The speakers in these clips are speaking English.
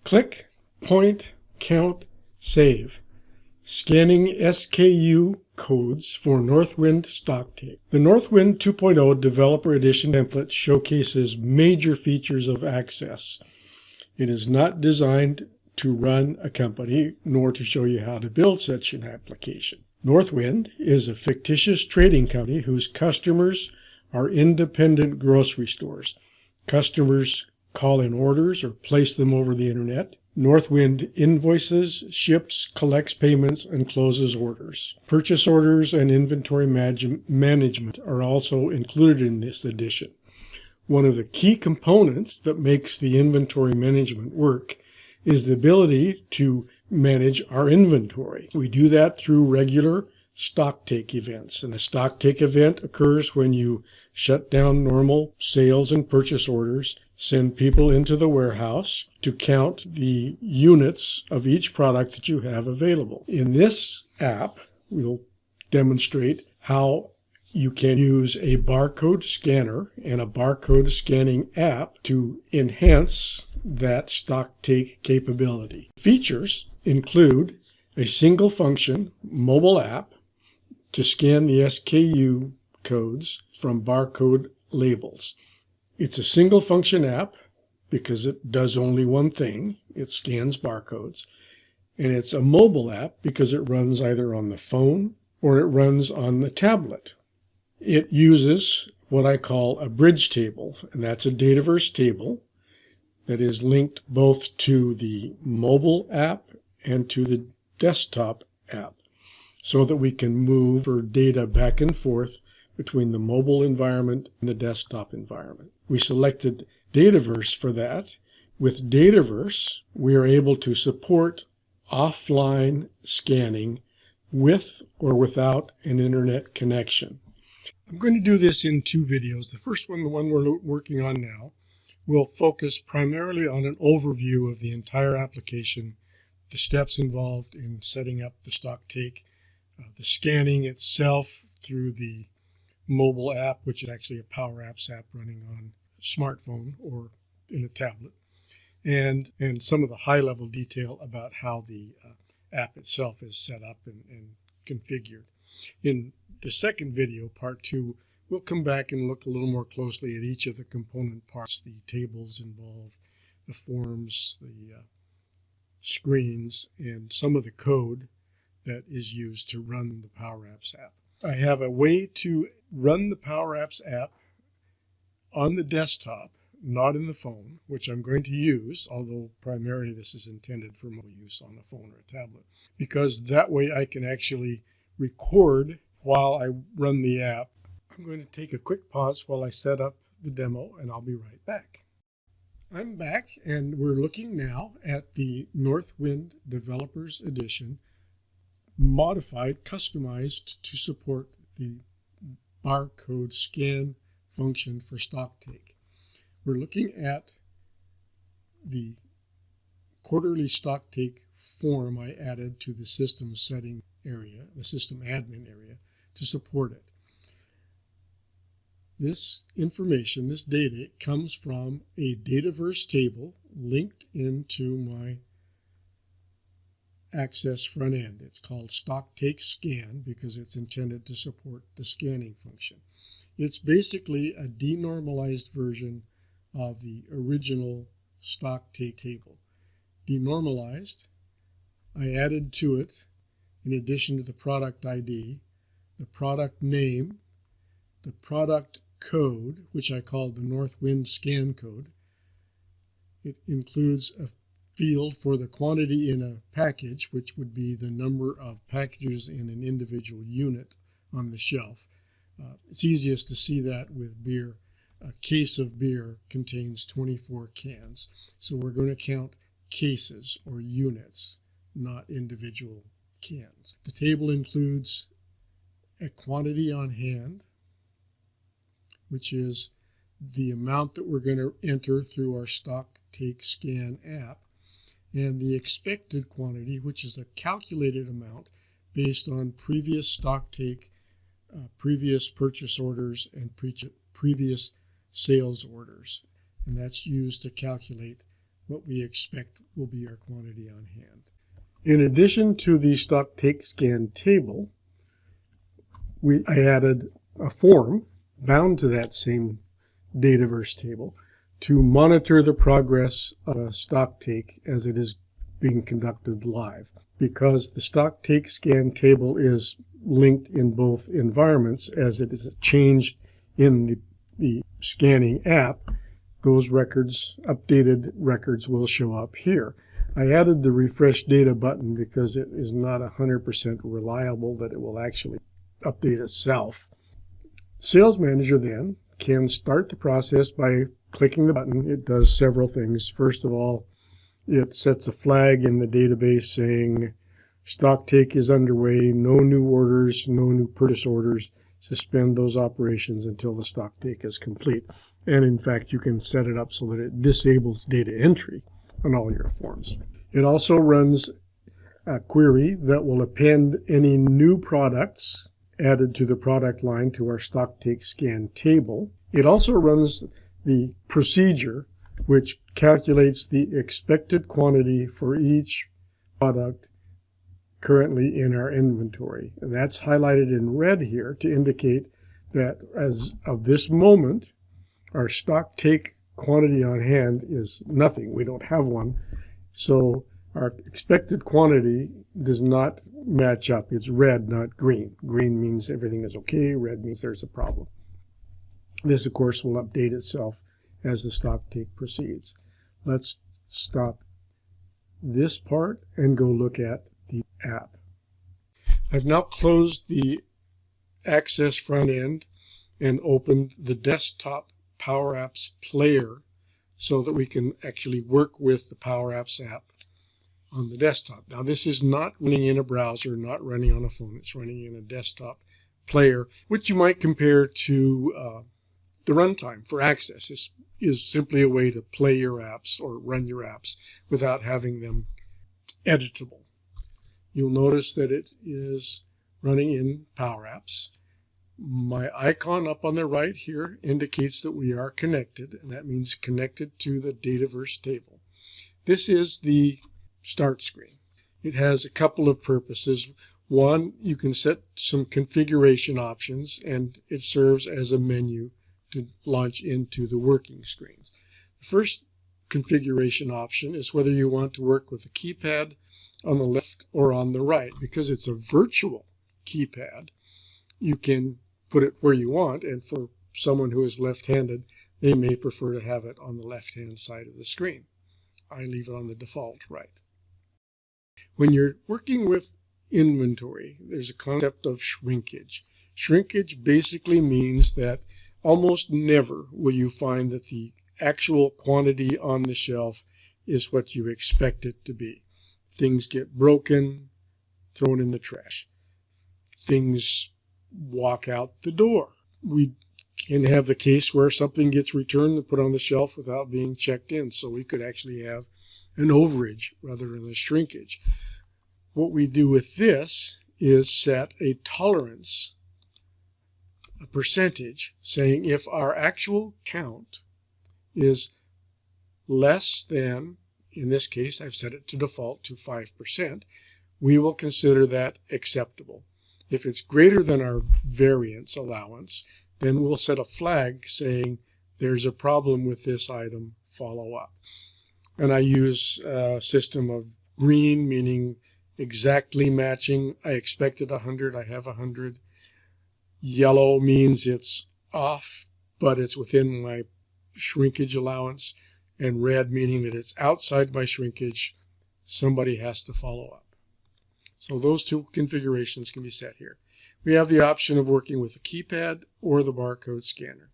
Click, point, count, save. Scanning SKU codes for Northwind StockTake. The Northwind 2.0 Developer Edition template showcases major features of Access. It is not designed to run a company, nor to show you how to build such an application. Northwind is a fictitious trading company whose customers are independent grocery stores. Customers call in orders or place them over the internet. Northwind invoices, ships, collects payments, and closes orders. Purchase orders and inventory management are also included in this edition. One of the key components that makes the inventory management work is the ability to manage our inventory. We do that through regular StockTake events. And a StockTake event occurs when you shut down normal sales and purchase orders, send people into the warehouse to count the units of each product that you have available. In this app, we'll demonstrate how you can use a barcode scanner and a barcode scanning app to enhance that StockTake capability. Features include a single function mobile app to scan the SKU codes from barcode labels. It's a single function app because it does only one thing. It scans barcodes. And it's a mobile app because it runs either on the phone or it runs on the tablet. It uses what I call a bridge table, and that's a Dataverse table that is linked both to the mobile app and to the desktop app so that we can move our data back and forth between the mobile environment and the desktop environment. We selected Dataverse for that. With Dataverse, we are able to support offline scanning with or without an internet connection. I'm going to do this in two videos. The first one, the one we're working on now, will focus primarily on an overview of the entire application, the steps involved in setting up the StockTake, the scanning itself through the mobile app, which is actually a PowerApps app running on a smartphone or in a tablet, and some of the high-level detail about how the app itself is set up and configured. In the second video, part 2, we'll come back and look a little more closely at each of the component parts, the tables involved, the forms, the screens, and some of the code that is used to run the PowerApps app. I have a way to run the PowerApps app on the desktop, not in the phone, which I'm going to use, although primarily this is intended for mobile use on a phone or a tablet, because that way I can actually record while I run the app. I'm going to take a quick pause while I set up the demo, and I'll be right back. I'm back, and we're looking now at the Northwind Developers Edition, modified, customized to support the barcode scan function for StockTake. We're looking at the quarterly StockTake form I added to the system setting area, the system admin area, to support it. This information, this data, comes from a Dataverse table linked into my Access front end. It's called StockTake Scan because it's intended to support the scanning function. It's basically a denormalized version of the original StockTake table. Denormalized, I added to it, in addition to the product ID, the product name, the product code, which I called the Northwind scan code. It includes a field for the quantity in a package, which would be the number of packages in an individual unit on the shelf. It's easiest to see that with beer. A case of beer contains 24 cans. So we're going to count cases or units, not individual cans. The table includes a quantity on hand, which is the amount that we're going to enter through our StockTake Scan app, and the expected quantity, which is a calculated amount based on previous StockTake, previous purchase orders, and previous sales orders. And that's used to calculate what we expect will be our quantity on hand. In addition to the StockTake scan table, I added a form bound to that same Dataverse table to monitor the progress of a StockTake as it is being conducted live. Because the StockTake scan table is linked in both environments as it is changed in the scanning app, those records, updated records, will show up here. I added the refresh data button because it is not 100% reliable that it will actually update itself. Sales Manager then can start the process by clicking the button. It does several things. First of all, it sets a flag in the database saying StockTake is underway, no new orders, no new purchase orders. Suspend those operations until the StockTake is complete. And in fact, you can set it up so that it disables data entry on all your forms. It also runs a query that will append any new products added to the product line to our StockTake scan table. It also runs the procedure which calculates the expected quantity for each product currently in our inventory. And that's highlighted in red here to indicate that as of this moment, our StockTake quantity on hand is nothing. We don't have one. So our expected quantity does not match up. It's red, not green. Green means everything is okay. Red means there's a problem. This, of course, will update itself as the StockTake proceeds. Let's stop this part and go look at the app. I've now closed the Access front end and opened the desktop PowerApps player so that we can actually work with the PowerApps app on the desktop. Now, this is not running in a browser, not running on a phone. It's running in a desktop player, which you might compare to the Runtime for Access. This is simply a way to play your apps or run your apps without having them editable. You'll notice that it is running in PowerApps. My icon up on the right here indicates that we are connected, and that means connected to the Dataverse table. This is the start screen. It has a couple of purposes. One, you can set some configuration options, and it serves as a menu to launch into the working screens. The first configuration option is whether you want to work with a keypad on the left or on the right. Because it's a virtual keypad, you can put it where you want, and for someone who is left-handed, they may prefer to have it on the left-hand side of the screen. I leave it on the default right. When you're working with inventory, there's a concept of shrinkage. Shrinkage basically means that almost never will you find that the actual quantity on the shelf is what you expect it to be. Things get broken, thrown in the trash. Things walk out the door. We can have the case where something gets returned and put on the shelf without being checked in. So we could actually have an overage rather than a shrinkage. What we do with this is set a tolerance, a percentage, saying if our actual count is less than, in this case, I've set it to default to 5%, we will consider that acceptable. If it's greater than our variance allowance, then we'll set a flag saying there's a problem with this item, follow up. And I use a system of green, meaning exactly matching. I expected 100, I have 100. Yellow means it's off, but it's within my shrinkage allowance. And red meaning that it's outside my shrinkage, somebody has to follow up. So those two configurations can be set here. We have the option of working with the keypad or the barcode scanner.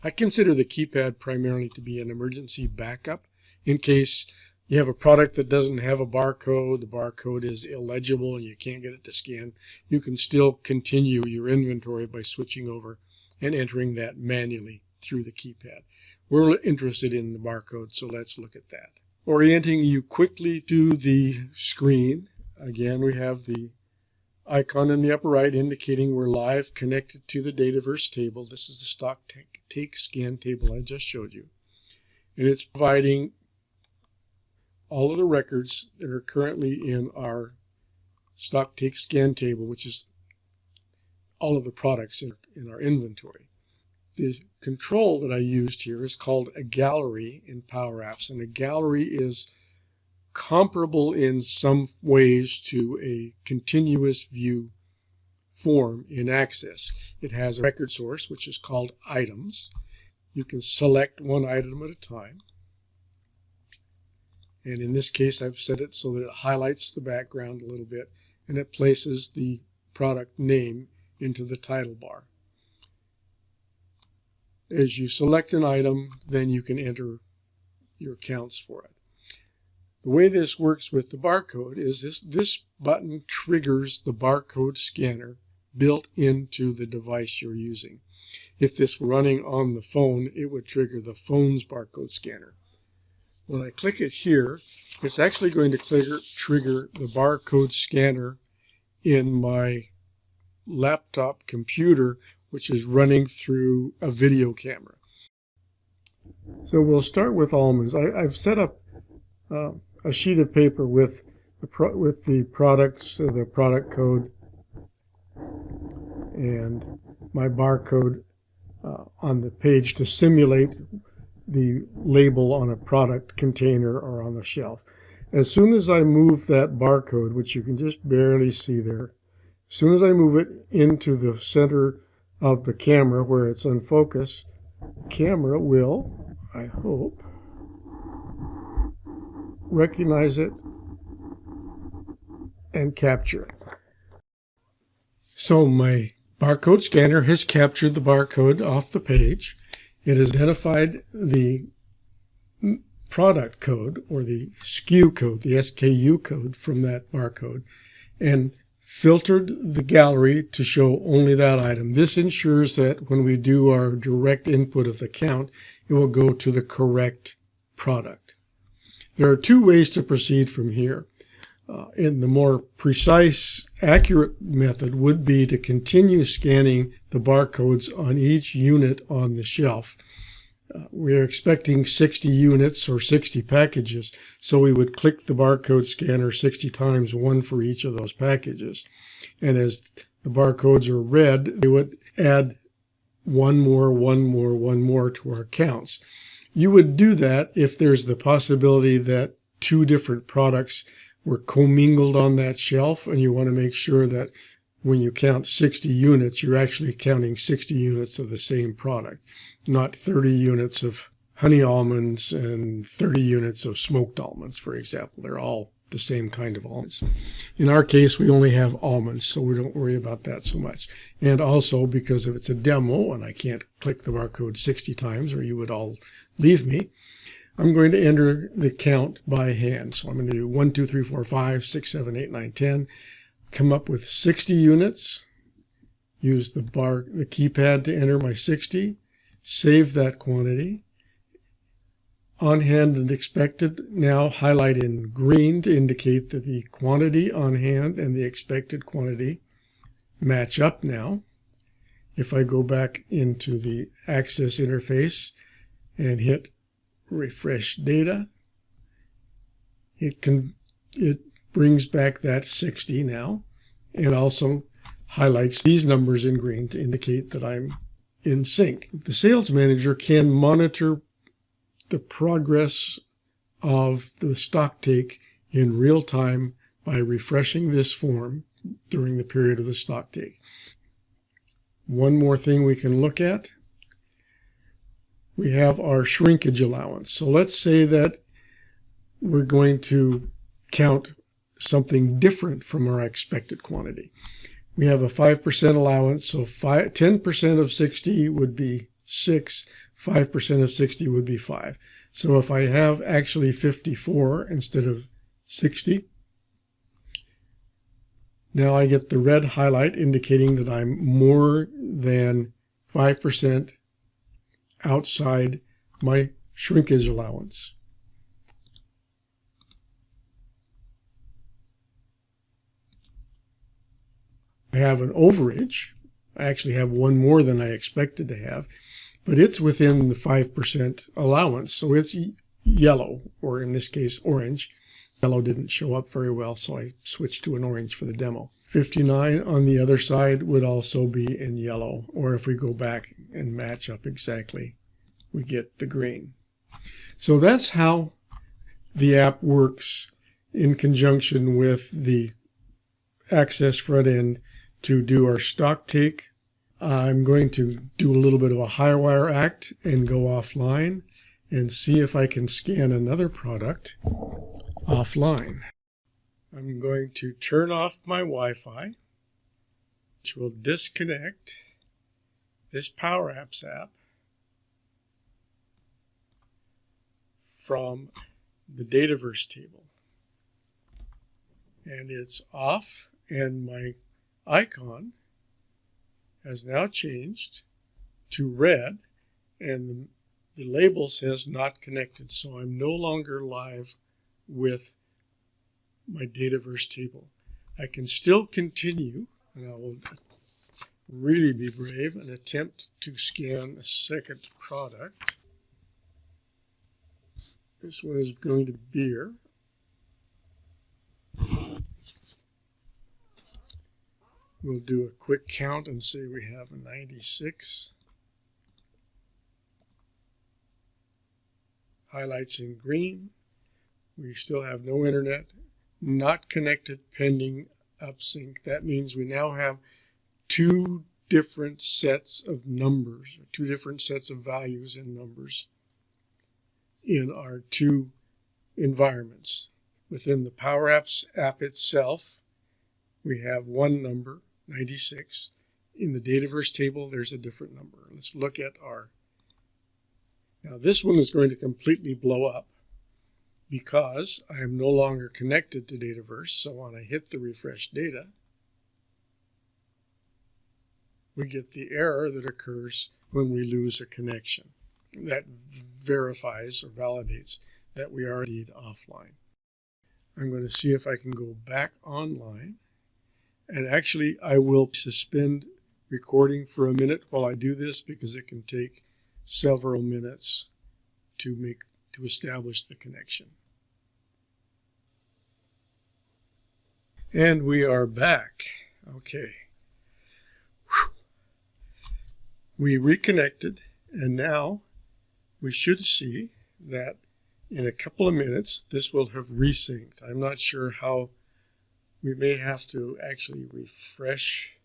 I consider the keypad primarily to be an emergency backup in case you have a product that doesn't have a barcode, the barcode is illegible and you can't get it to scan. You can still continue your inventory by switching over and entering that manually through the keypad. We're interested in the barcode, so let's look at that. Orienting you quickly to the screen. Again, we have the icon in the upper right indicating we're live connected to the Dataverse table. This is the StockTake scan table I just showed you. And it's providing all of the records that are currently in our StockTake scan table, which is all of the products in our inventory. The control that I used here is called a gallery in PowerApps, and a gallery is comparable in some ways to a continuous view form in Access. It has a record source, which is called items. You can select one item at a time. And in this case, I've set it so that it highlights the background a little bit, and it places the product name into the title bar. As you select an item, then you can enter your counts for it. The way this works with the barcode is this button triggers the barcode scanner built into the device you're using. If this were running on the phone, it would trigger the phone's barcode scanner. When I click it here, it's actually going to trigger the barcode scanner in my laptop computer, which is running through a video camera. So we'll start with almonds. I've set up a sheet of paper with the products, the product code, and my barcode on the page to simulate the label on a product container or on the shelf. As soon as I move that barcode, which you can just barely see there, as soon as I move it into the center of the camera where it's in focus, the camera will, I hope, recognize it and capture it. So my barcode scanner has captured the barcode off the page. It has identified the product code or the SKU code, the SKU code from that barcode, and filtered the gallery to show only that item. This ensures that when we do our direct input of the count, it will go to the correct product. There are two ways to proceed from here. In the more precise, accurate method would be to continue scanning the barcodes on each unit on the shelf. We're expecting 60 units or 60 packages, so we would click the barcode scanner 60 times, one for each of those packages. And as the barcodes are read, they would add one more to our counts. You would do that if there's the possibility that two different products were commingled on that shelf, and you want to make sure that when you count 60 units, you're actually counting 60 units of the same product, not 30 units of honey almonds and 30 units of smoked almonds, for example. They're all the same kind of almonds. In our case, we only have almonds, so we don't worry about that so much. And also, because if it's a demo and I can't click the barcode 60 times, or you would all leave me, I'm going to enter the count by hand. So I'm going to do 1, 2, 3, 4, 5, 6, 7, 8, 9, 10. Come up with 60 units. Use the keypad to enter my 60. Save that quantity. On hand and expected now highlight in green to indicate that the quantity on hand and the expected quantity match up now. If I go back into the Access interface and hit refresh data, it brings back that 60 now, and also highlights these numbers in green to indicate that I'm in sync. The sales manager can monitor the progress of the StockTake in real time by refreshing this form during the period of the StockTake. One more thing we can look at. We have our shrinkage allowance. So let's say that we're going to count something different from our expected quantity. We have a 5% allowance, so 10% of 60 would be 6, 5% of 60 would be 5. So if I have actually 54 instead of 60, now I get the red highlight indicating that I'm more than 5% outside my shrinkage allowance. I have an overage. I actually have one more than I expected to have, but it's within the 5% allowance, so it's yellow, or in this case orange. Yellow didn't show up very well, so I switched to an orange for the demo. 59 on the other side would also be in yellow, or if we go back and match up exactly, we get the green. So that's how the app works in conjunction with the Access front end to do our StockTake. I'm going to do a little bit of a high-wire act and go offline and see if I can scan another product offline. I'm going to turn off my Wi-Fi, which will disconnect this PowerApps app from the Dataverse table. And it's off, and my icon has now changed to red, and the label says not connected. So I'm no longer live with my Dataverse table. I can still continue, and I will really be brave and attempt to scan a second product. This one is going to beer. We'll do a quick count and say we have a 96. Highlights in green. We still have no internet. Not connected pending upsync. That means we now have two different sets of numbers, or two different sets of values and numbers in our two environments. Within the PowerApps app itself, we have one number, 96. In the Dataverse table, there's a different number. Let's look at our... Now this one is going to completely blow up because I am no longer connected to Dataverse. So when I hit the refresh data, we get the error that occurs when we lose a connection. That verifies or validates that we are indeed offline. I'm going to see if I can go back online. And actually, I will suspend recording for a minute while I do this because it can take several minutes to establish the connection. And we are back. Okay. Whew. We reconnected, and now we should see that in a couple of minutes this will have resynced. I'm not sure how. We may have to actually refresh.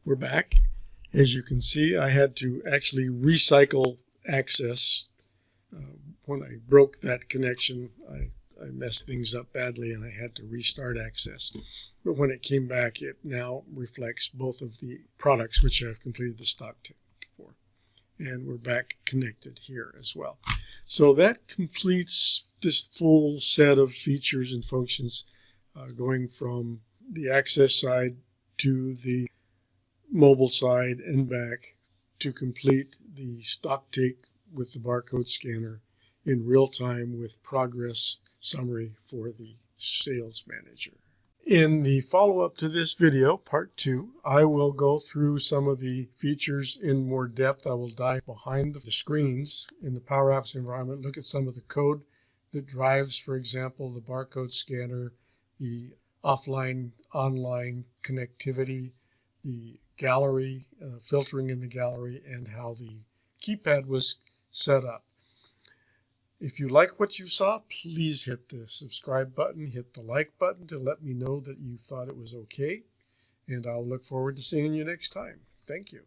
We're back. As you can see, I had to actually recycle access. When I broke that connection, I messed things up badly and I had to restart access. But when it came back, it now reflects both of the products which I've completed the StockTake for. And we're back connected here as well. So that completes this full set of features and functions going from the access side to the mobile side and back to complete the StockTake with the barcode scanner in real time with progress summary for the sales manager. In the follow-up to this video, part 2, I will go through some of the features in more depth. I will dive behind the screens in the PowerApps environment, look at some of the code that drives, for example, the barcode scanner, the offline, online connectivity, the gallery, filtering in the gallery, and how the keypad was set up. If you like what you saw, please hit the subscribe button, hit the like button to let me know that you thought it was okay, and I'll look forward to seeing you next time. Thank you.